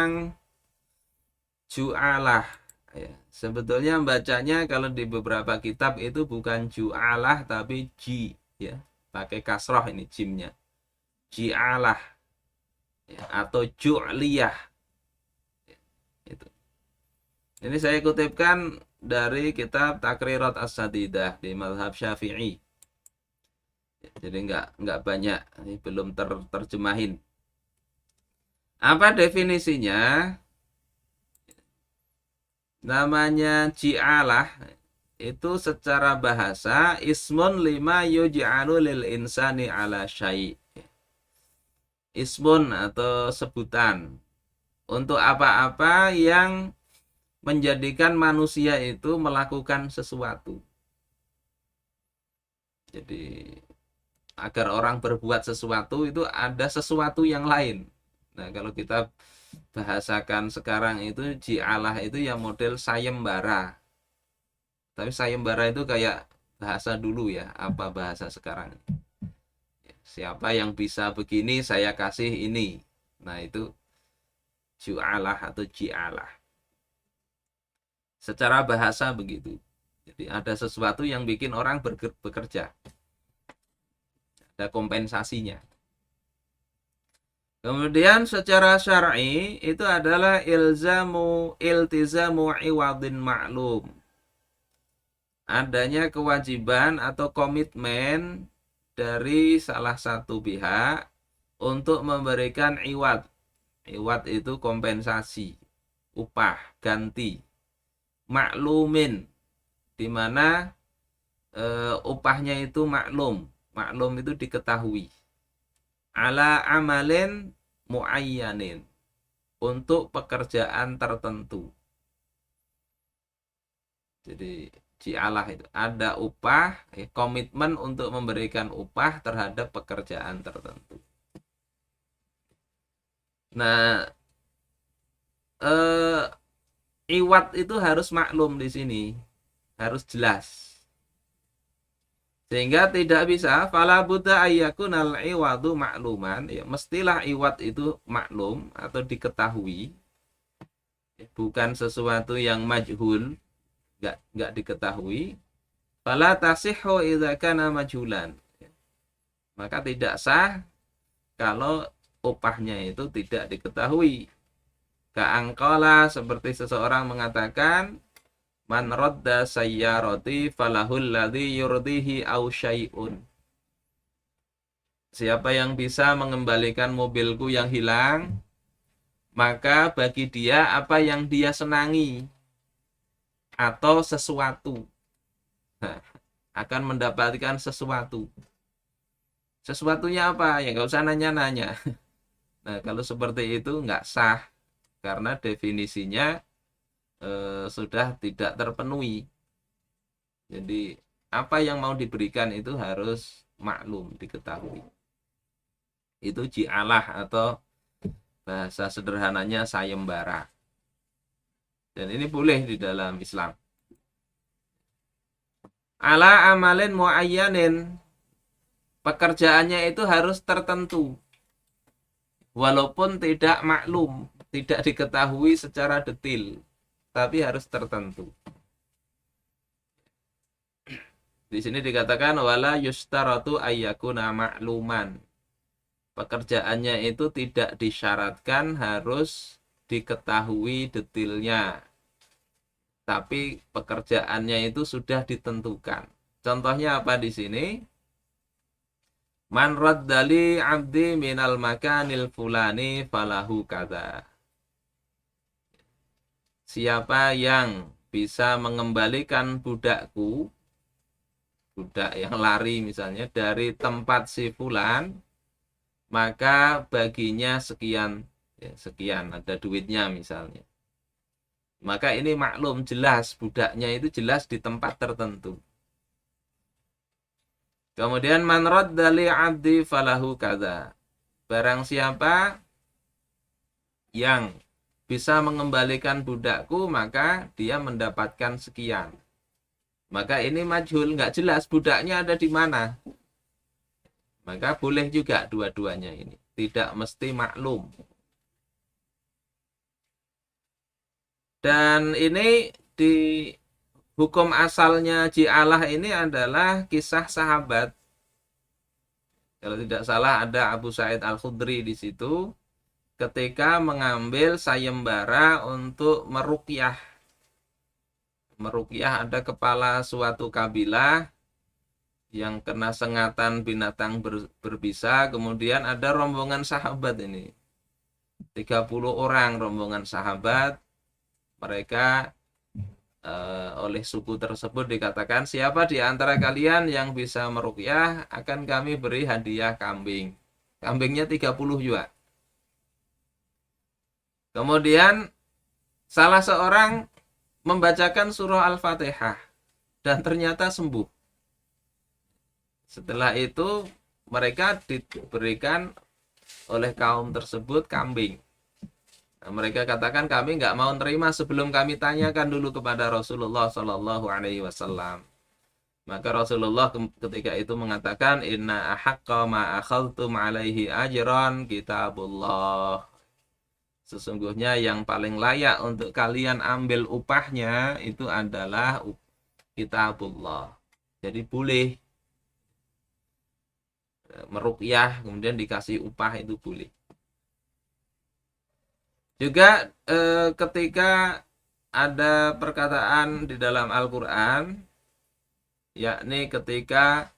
tentang ju'alah. Ya, sebetulnya bacanya kalau di beberapa kitab itu bukan ju'alah tapi ji, ya. Pakai kasroh ini jimnya. Ji'alah, ya, atau ju'liyah. Ya, itu. Ini saya kutipkan dari kitab Takrirat As-Sadidah di mazhab Syafi'i. Ya, jadi nggak banyak, ini belum terjemahin. Apa definisinya? Namanya ji'alah itu secara bahasa ismun lima yuj'alu lil insani ala syai'. Ismun atau sebutan untuk apa-apa yang menjadikan manusia itu melakukan sesuatu. Jadi agar orang berbuat sesuatu itu ada sesuatu yang lain. Nah, kalau kita bahasakan sekarang itu ji'alah itu yang model sayembara. Tapi sayembara itu kayak bahasa dulu ya, apa bahasa sekarang? Siapa yang bisa begini saya kasih ini. Nah, itu ju'alah atau ji'alah. Secara bahasa begitu. Jadi ada sesuatu yang bikin orang bekerja. Ada kompensasinya. Kemudian secara syar'i itu adalah iltizamu iwadin ma'lum. Adanya kewajiban atau komitmen dari salah satu pihak untuk memberikan iwad. Iwad itu kompensasi, upah, ganti. Maklumin, di mana upahnya itu maklum. Maklum itu diketahui. Ala amalin muayyanin, untuk pekerjaan tertentu. Jadi ji'alah itu ada upah, komitmen untuk memberikan upah terhadap pekerjaan tertentu. Nah, iwat itu harus maklum di sini, harus jelas. Sehingga tidak bisa fala budda ayyakunal iwadu makluman, ya mestilah iwat itu maklum atau diketahui, bukan sesuatu yang majhul, enggak diketahui. Fala tasihhu idza kana majhulan. Maka tidak sah kalau upahnya itu tidak diketahui. Ka'angqala, seperti seseorang mengatakan, man radda sayyarati falahul ladzi yurdihi au syai'un. Siapa yang bisa mengembalikan mobilku yang hilang, maka bagi dia apa yang dia senangi atau sesuatu. Nah, akan mendapatkan sesuatu. Sesuatunya apa? Ya nggak usah nanya-nanya. Nah, kalau seperti itu nggak sah karena definisinya sudah tidak terpenuhi. Jadi apa yang mau diberikan itu harus maklum, diketahui. Itu ji'alah atau bahasa sederhananya sayembara. Dan ini boleh di dalam Islam. Ala amalin muayyanin, pekerjaannya itu harus tertentu. Walaupun tidak maklum, tidak diketahui secara detail, tapi harus tertentu. Di sini dikatakan wala yustaratu ayyakuna ma'luman. Pekerjaannya itu tidak disyaratkan harus diketahui detailnya. Tapi pekerjaannya itu sudah ditentukan. Contohnya apa di sini? Man raddali abdi minal makanil fulani falahu kada. Siapa yang bisa mengembalikan budakku, budak yang lari misalnya, dari tempat si fulan, maka baginya sekian, ya, sekian, ada duitnya misalnya. Maka ini maklum, jelas, budaknya itu jelas di tempat tertentu. Kemudian man radda li abdi falahu kada. Barang siapa yang bisa mengembalikan budakku, maka dia mendapatkan sekian. Maka ini majhul, nggak jelas budaknya ada di mana. Maka boleh juga dua-duanya ini. Tidak mesti maklum. Dan ini di hukum asalnya ji'alah ini adalah kisah sahabat. Kalau tidak salah ada Abu Sa'id Al-Khudri di situ ketika mengambil sayembara untuk meruqyah. Meruqyah ada kepala suatu kabilah yang kena sengatan binatang berbisa, kemudian ada rombongan sahabat ini. 30 orang rombongan sahabat, mereka oleh suku tersebut dikatakan, siapa di antara kalian yang bisa meruqyah akan kami beri hadiah kambing. Kambingnya 30 juga. Kemudian salah seorang membacakan surah Al-Fatihah dan ternyata sembuh. Setelah itu mereka diberikan oleh kaum tersebut kambing. Nah, mereka katakan kami nggak mau terima sebelum kami tanyakan dulu kepada Rasulullah Shallallahu Alaihi Wasallam. Maka Rasulullah ketika itu mengatakan, Inna ahaqqa ma akhadtum alaihi ajran kitabullah. Sesungguhnya yang paling layak untuk kalian ambil upahnya itu adalah kitabullah. Jadi boleh meruqyah kemudian dikasih upah itu boleh. Juga ketika ada perkataan di dalam Al-Quran, yakni ketika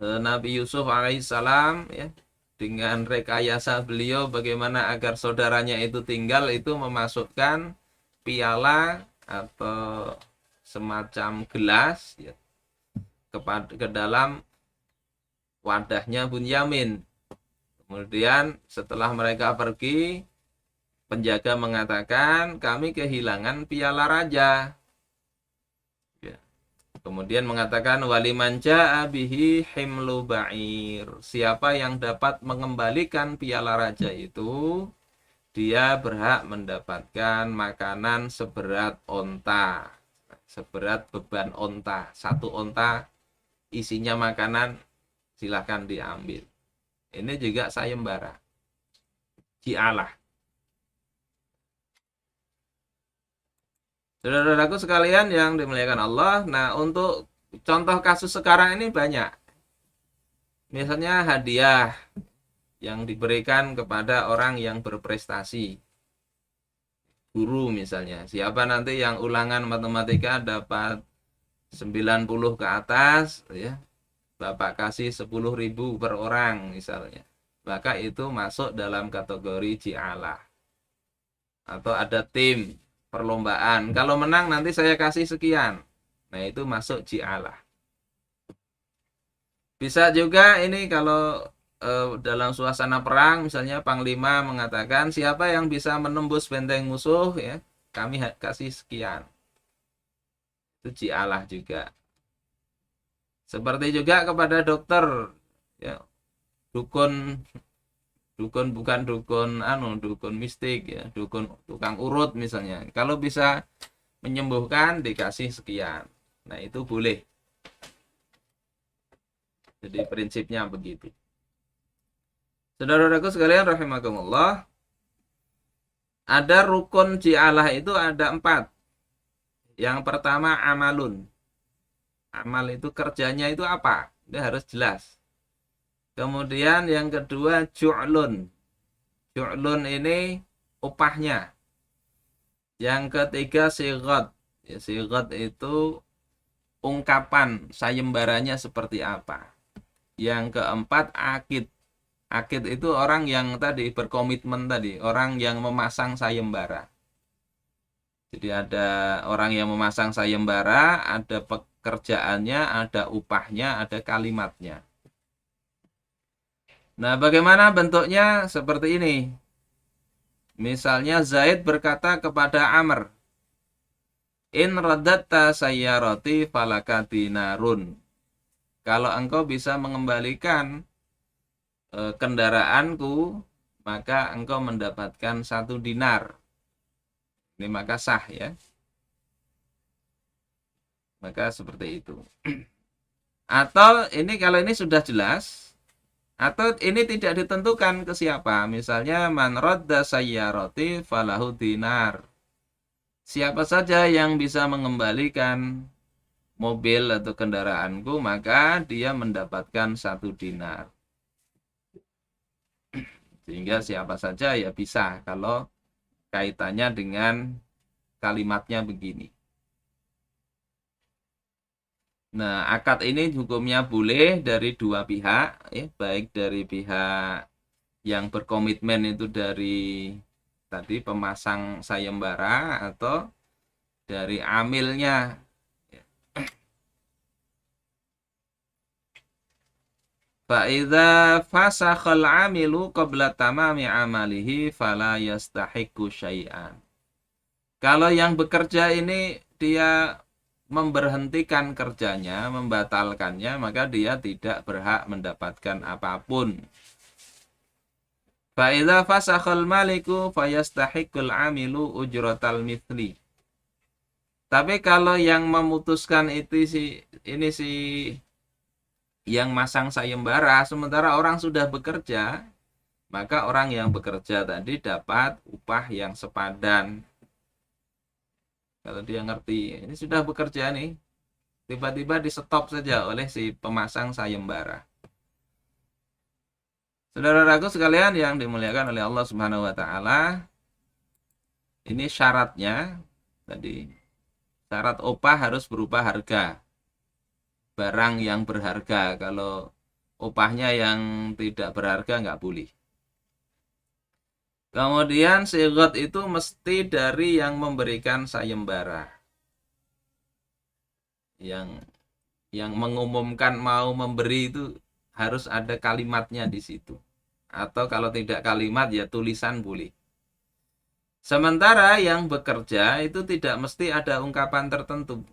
Nabi Yusuf alaihissalam ya, dengan rekayasa beliau bagaimana agar saudaranya itu tinggal, itu memasukkan piala atau semacam gelas ya, ke dalam wadahnya Bunyamin. Kemudian setelah mereka pergi, penjaga mengatakan, kami kehilangan piala raja. Ya. Kemudian mengatakan, waliman ja'a bihi himlu ba'ir. Siapa yang dapat mengembalikan piala raja itu, dia berhak mendapatkan makanan seberat onta. Seberat beban onta. Satu onta isinya makanan, silakan diambil. Ini juga sayembara. Ji'alah. Saudara-saudaraku sekalian yang dimuliakan Allah, nah untuk contoh kasus sekarang ini banyak. Misalnya hadiah yang diberikan kepada orang yang berprestasi. Guru misalnya, siapa nanti yang ulangan matematika dapat 90 ke atas, ya, Bapak kasih 10.000 per orang misalnya. Maka itu masuk dalam kategori ji'alah. Atau ada tim perlombaan, kalau menang nanti saya kasih sekian. Nah itu masuk ji'alah. Bisa juga ini kalau dalam suasana perang, misalnya Panglima mengatakan siapa yang bisa menembus benteng musuh ya, kami kasih sekian. Itu ji'alah juga. Seperti juga kepada dokter ya, dukun bukan dukun mistik ya, dukun tukang urut misalnya. Kalau bisa menyembuhkan dikasih sekian. Nah, itu boleh. Jadi prinsipnya begitu. Saudara-saudaraku sekalian rahimakumullah, ada rukun ji'alah itu ada 4. Yang pertama amalun. Amal itu kerjanya itu apa? Itu harus jelas. Kemudian yang kedua ju'lun. Ju'lun ini upahnya. Yang ketiga sighat. Ya, sighat itu ungkapan sayembaranya seperti apa. Yang keempat akid. Akid itu orang yang tadi berkomitmen tadi, orang yang memasang sayembara. Jadi ada orang yang memasang sayembara, ada pekerjaannya, ada upahnya, ada kalimatnya. Nah, bagaimana bentuknya? Seperti ini. Misalnya Zaid berkata kepada Amr, In radatta sayyarati falaka dinarun. Kalau engkau bisa mengembalikan kendaraanku, maka engkau mendapatkan 1 dinar. Ini maka sah ya. Maka seperti itu. Atau ini kalau ini sudah jelas, atau ini tidak ditentukan ke siapa. Misalnya man radda sayyarati falahu dinar. Siapa saja yang bisa mengembalikan mobil atau kendaraanku, maka dia mendapatkan 1 dinar. Sehingga siapa saja ya bisa kalau kaitannya dengan kalimatnya begini. Nah, akad ini hukumnya boleh dari dua pihak, ya, baik dari pihak yang berkomitmen itu dari tadi pemasang sayembara atau dari amilnya. Fa'idza fasakhal amilu qabla tamami amalihi fala yastahiqu syai'an. Kalau yang bekerja ini dia memberhentikan kerjanya, membatalkannya, maka dia tidak berhak mendapatkan apapun. Fa'idza fasakhal maliku fayastahiqul amilu ujratal mithli. Tapi kalau yang memutuskan itu ini si yang masang sayembara, sementara orang sudah bekerja, maka orang yang bekerja tadi dapat upah yang sepadan. Kalau dia ngerti, ini sudah bekerja nih, tiba-tiba di stop saja oleh si pemasang sayembara. Saudara-saudaraku sekalian yang dimuliakan oleh Allah Subhanahu wa taala, ini syaratnya tadi, syarat upah harus berupa harga barang yang berharga. Kalau upahnya yang tidak berharga nggak boleh. Kemudian sigot itu mesti dari yang memberikan sayembara, yang mengumumkan mau memberi itu harus ada kalimatnya di situ. Atau kalau tidak kalimat ya tulisan boleh. Sementara yang bekerja itu tidak mesti ada ungkapan tertentu.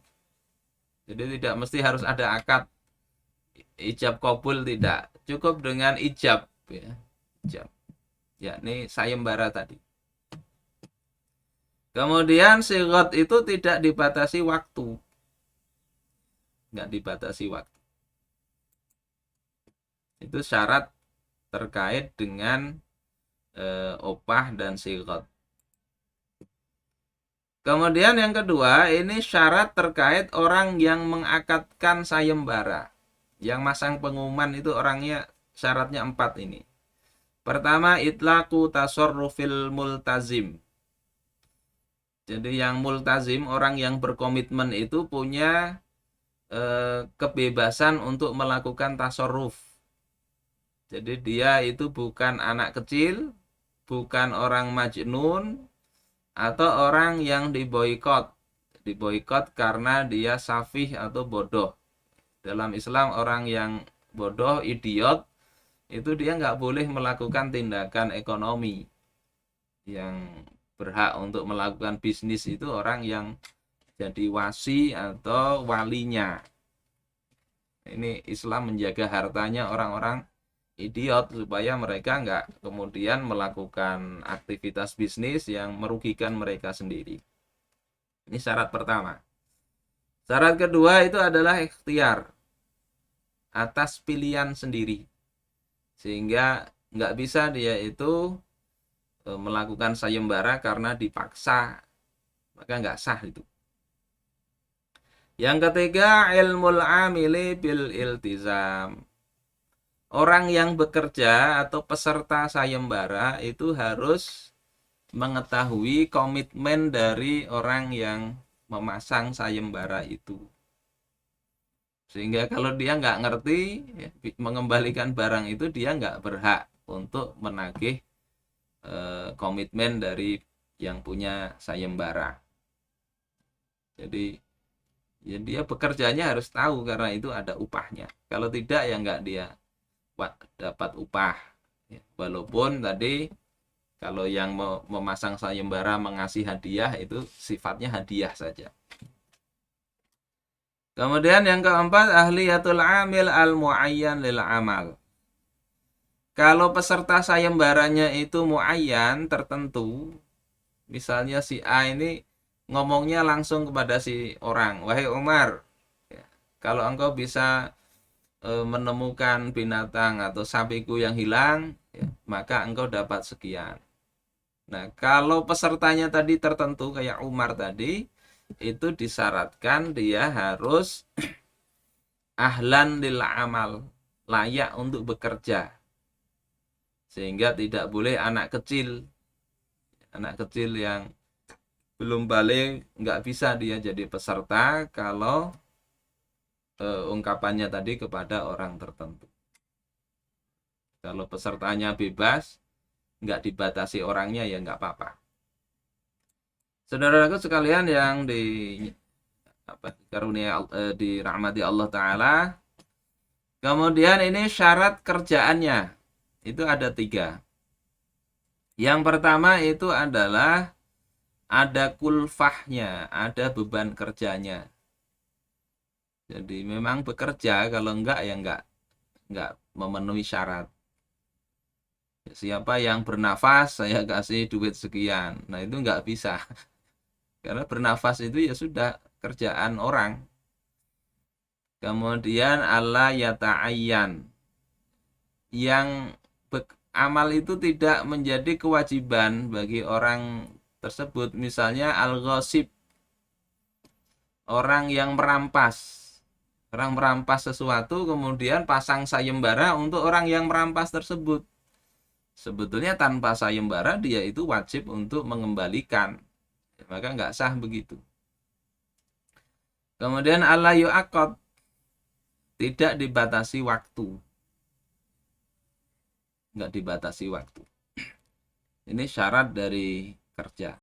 Jadi tidak mesti harus ada akad ijab kabul, tidak. Cukup dengan ijab, ya. Ijab. Yakni sayembara tadi. Kemudian sigot itu tidak dibatasi waktu. Nggak dibatasi waktu. Itu syarat terkait dengan opah dan sigot. Kemudian yang kedua, ini syarat terkait orang yang mengakadkan sayembara. Yang masang pengumuman itu orangnya syaratnya 4 ini. Pertama, itlaqu tasarrufil multazim. Jadi yang multazim, orang yang berkomitmen itu punya kebebasan untuk melakukan tasarruf. Jadi dia itu bukan anak kecil, bukan orang majnun, atau orang yang diboikot. Diboikot karena dia safih atau bodoh. Dalam Islam orang yang bodoh, idiot, itu dia nggak boleh melakukan tindakan ekonomi. Yang berhak untuk melakukan bisnis itu orang yang jadi wasi atau walinya. Ini Islam menjaga hartanya orang-orang idiot supaya mereka nggak kemudian melakukan aktivitas bisnis yang merugikan mereka sendiri. Ini syarat pertama. Syarat kedua itu adalah ikhtiar atas pilihan sendiri. Sehingga nggak bisa dia itu melakukan sayembara karena dipaksa, maka nggak sah itu. Yang ketiga, ilmul amili bil iltizam. Orang yang bekerja atau peserta sayembara itu harus mengetahui komitmen dari orang yang memasang sayembara itu. Sehingga kalau dia nggak ngerti ya, mengembalikan barang itu, dia nggak berhak untuk menagih komitmen dari yang punya sayembara. Jadi ya dia bekerjanya harus tahu karena itu ada upahnya. Kalau tidak ya nggak dia dapat upah. Ya, walaupun tadi kalau yang memasang sayembara mengasih hadiah itu sifatnya hadiah saja. Kemudian yang keempat, ahliyatul amil al-muayyan lil amal. Kalau peserta sayembaranya itu muayyan, tertentu, misalnya si A ini ngomongnya langsung kepada si orang, wahai Umar, ya, kalau engkau bisa menemukan binatang atau sapiku yang hilang, ya, maka engkau dapat sekian. Nah, kalau pesertanya tadi tertentu kayak Umar tadi, itu disyaratkan dia harus ahlan lil amal, layak untuk bekerja. Sehingga tidak boleh anak kecil yang belum balik, nggak bisa dia jadi peserta kalau ungkapannya tadi kepada orang tertentu. Kalau pesertanya bebas, nggak dibatasi orangnya, ya nggak apa-apa. Saudaraku sekalian yang dirahmati Allah Ta'ala. Kemudian ini syarat kerjaannya. Itu ada 3. Yang pertama itu adalah ada kulfahnya, ada beban kerjanya. Jadi memang bekerja, kalau enggak ya enggak memenuhi syarat. Siapa yang bernafas saya kasih duit sekian. Nah, itu enggak bisa. Karena bernafas itu ya sudah kerjaan orang. Kemudian Allah yata'ayyan. Yang amal itu tidak menjadi kewajiban bagi orang tersebut. Misalnya al-ghasib, orang yang merampas. Orang merampas sesuatu kemudian pasang sayembara untuk orang yang merampas tersebut. Sebetulnya tanpa sayembara dia itu wajib untuk mengembalikan. Maka nggak sah begitu. Kemudian Allah yu'aqad, tidak dibatasi waktu. Nggak dibatasi waktu. Ini syarat dari kerja.